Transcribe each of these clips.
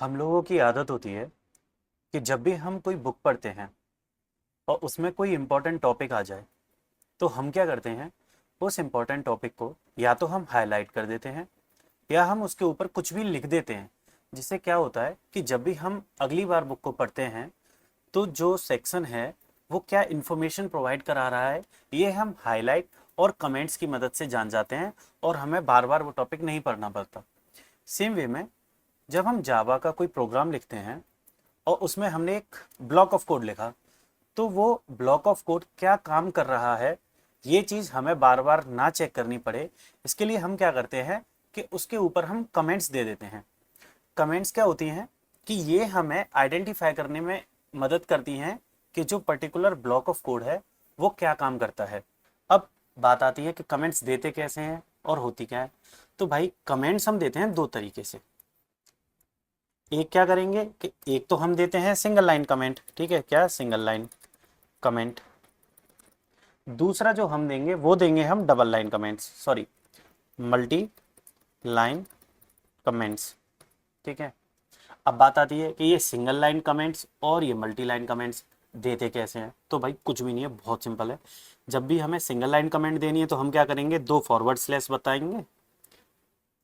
हम लोगों की आदत होती है कि जब भी हम कोई बुक पढ़ते हैं और उसमें कोई इम्पोर्टेंट टॉपिक आ जाए तो हम क्या करते हैं, उस इम्पोर्टेंट टॉपिक को या तो हम हाईलाइट कर देते हैं या हम उसके ऊपर कुछ भी लिख देते हैं। जिससे क्या होता है कि जब भी हम अगली बार बुक को पढ़ते हैं तो जो सेक्शन है वो क्या इन्फॉर्मेशन प्रोवाइड करा रहा है, ये हम हाईलाइट और कमेंट्स की मदद से जान जाते हैं और हमें बार बार वो टॉपिक नहीं पढ़ना पड़ता। सेम वे में जब हम जावा का कोई प्रोग्राम लिखते हैं और उसमें हमने एक ब्लॉक ऑफ कोड लिखा, तो वो ब्लॉक ऑफ कोड क्या काम कर रहा है ये चीज़ हमें बार बार ना चेक करनी पड़े, इसके लिए हम क्या करते हैं कि उसके ऊपर हम कमेंट्स दे देते हैं। कमेंट्स क्या होती हैं कि ये हमें आइडेंटिफाई करने में मदद करती हैं कि जो पर्टिकुलर ब्लॉक ऑफ कोड है वो क्या काम करता है। अब बात आती है कि कमेंट्स देते कैसे हैं और होती क्या है। तो भाई कमेंट्स हम देते हैं दो तरीके से। एक क्या करेंगे कि एक तो हम देते हैं सिंगल लाइन कमेंट, ठीक है, क्या सिंगल लाइन कमेंट। दूसरा जो हम देंगे वो देंगे हम double line comments, sorry multi line comments, ठीक है। अब बात आती है कि ये सिंगल लाइन कमेंट्स और ये मल्टी लाइन कमेंट्स देते कैसे हैं। तो भाई कुछ भी नहीं है, बहुत सिंपल है। जब भी हमें सिंगल लाइन कमेंट देनी है तो हम क्या करेंगे, दो फॉरवर्ड स्लैश बताएंगे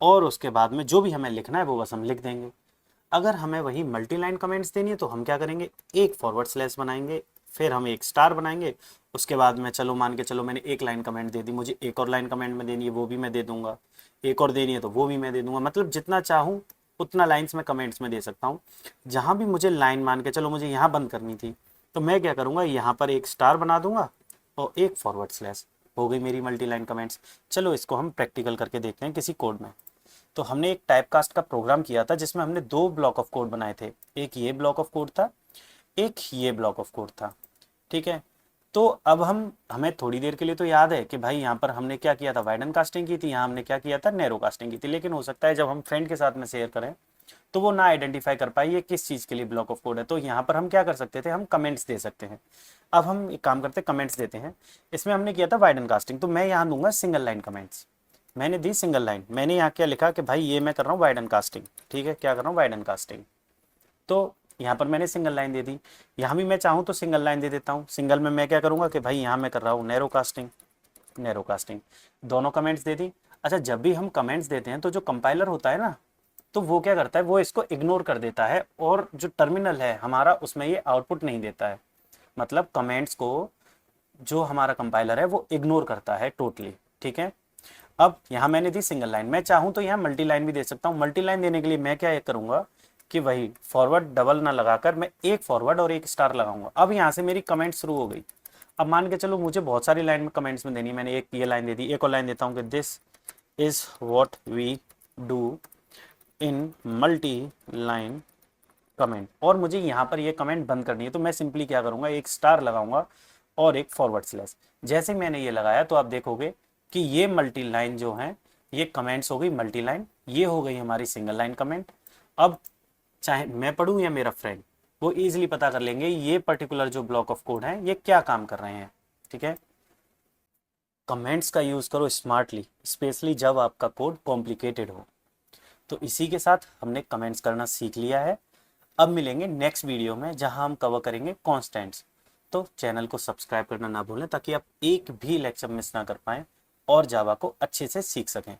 और उसके बाद में जो भी हमें लिखना है वो बस हम लिख देंगे। अगर हमें वही मल्टी लाइन कमेंट्स देनी है तो हम क्या करेंगे, एक फॉरवर्ड स्लैश बनाएंगे, फिर हम एक स्टार बनाएंगे, उसके बाद में चलो मान के चलो मैंने एक लाइन कमेंट दे दी, मुझे एक और लाइन कमेंट में देनी है वो भी मैं दे दूंगा, एक और देनी है तो वो भी मैं दे दूंगा। मतलब जितना चाहूँ उतना लाइन्स में कमेंट्स में दे सकता हूँ। जहाँ भी मुझे लाइन मान के चलो मुझे यहाँ बंद करनी थी तो मैं क्या करूँगा, यहाँ पर एक स्टार बना दूंगा और एक फॉरवर्ड स्लैश, हो गई मेरी मल्टी लाइन कमेंट्स। चलो इसको हम प्रैक्टिकल करके देखते हैं किसी कोड में। तो हमने एक टाइपकास्ट का प्रोग्राम किया था जिसमें हमने दो ब्लॉक ऑफ कोड बनाए थे, एक ये ब्लॉक ऑफ कोड था, एक ये ब्लॉक ऑफ कोड था, ठीक है। तो अब हमें थोड़ी देर के लिए तो याद है कि भाई यहाँ पर हमने क्या किया था, वाइडन कास्टिंग की थी, यहाँ हमने क्या किया था, नैरो कास्टिंग की थी। लेकिन हो सकता है जब हम फ्रेंड के साथ में शेयर करें तो वो ना आइडेंटिफाई कर पाए ये किस चीज़ के लिए ब्लॉक ऑफ कोड है। तो यहाँ पर हम क्या कर सकते थे, हम कमेंट्स दे सकते हैं। अब हम एक काम करते हैं, कमेंट्स देते हैं। इसमें हमने किया था वाइडन कास्टिंग, तो मैं यहाँ दूंगा सिंगल लाइन कमेंट्स। मैंने दी सिंगल लाइन, मैंने यहाँ क्या लिखा कि भाई ये मैं कर रहा हूँ वाइडन कास्टिंग, ठीक है, क्या कर रहा हूँ वाइडन कास्टिंग। तो यहाँ पर मैंने सिंगल लाइन दे दी, यहाँ भी मैं चाहूँ तो सिंगल लाइन दे देता हूँ। सिंगल में मैं क्या करूँगा कि भाई यहाँ मैं कर रहा हूँ नैरो कास्टिंग, नैरो कास्टिंग, दोनों कमेंट्स दे दी। अच्छा, जब भी हम कमेंट्स देते हैं तो जो कंपाइलर होता है ना, तो वो क्या करता है, वो इसको इग्नोर कर देता है और जो टर्मिनल है हमारा उसमें ये आउटपुट नहीं देता है। मतलब कमेंट्स को जो हमारा कंपाइलर है वो इग्नोर करता है टोटली, ठीक है। अब यहाँ मैंने दी सिंगल लाइन, मैं चाहूँ तो यहाँ मल्टी लाइन भी दे सकता हूँ। मल्टी लाइन देने के लिए मैं क्या करूँगा कि वही फॉरवर्ड डबल ना लगाकर मैं एक फॉरवर्ड और एक स्टार लगाऊंगा। अब यहाँ से मेरी कमेंट शुरू हो गई। अब मान के चलो मुझे बहुत सारी लाइन में कमेंट्स में देनी, मैंने एक ये लाइन दे दी, एक और लाइन देता हूँ कि this is what we do in multi line comment, और मुझे यहाँ पर ये कमेंट बंद करनी है। तो मैं सिंपली क्या करूँगा, एक स्टार लगाऊंगा और एक फॉरवर्ड स्लैश। जैसे ही मैंने ये लगाया तो आप देखोगे कि ये मल्टी लाइन जो है ये कमेंट्स हो गई मल्टी लाइन, ये हो गई हमारी सिंगल लाइन कमेंट। अब चाहे मैं पढ़ूँ या मेरा फ्रेंड, वो इजीली पता कर लेंगे ये पर्टिकुलर जो ब्लॉक ऑफ कोड है ये क्या काम कर रहे हैं, ठीक है। कमेंट्स का यूज़ करो स्मार्टली, स्पेशली जब आपका कोड कॉम्प्लिकेटेड हो। तो इसी के साथ हमने कमेंट्स करना सीख लिया है। अब मिलेंगे नेक्स्ट वीडियो में जहां हम कवर करेंगे कॉन्स्टेंट्स। तो चैनल को सब्सक्राइब करना ना भूलें ताकि आप एक भी लेक्चर मिस ना कर पाएं और जावा को अच्छे से सीख सकें।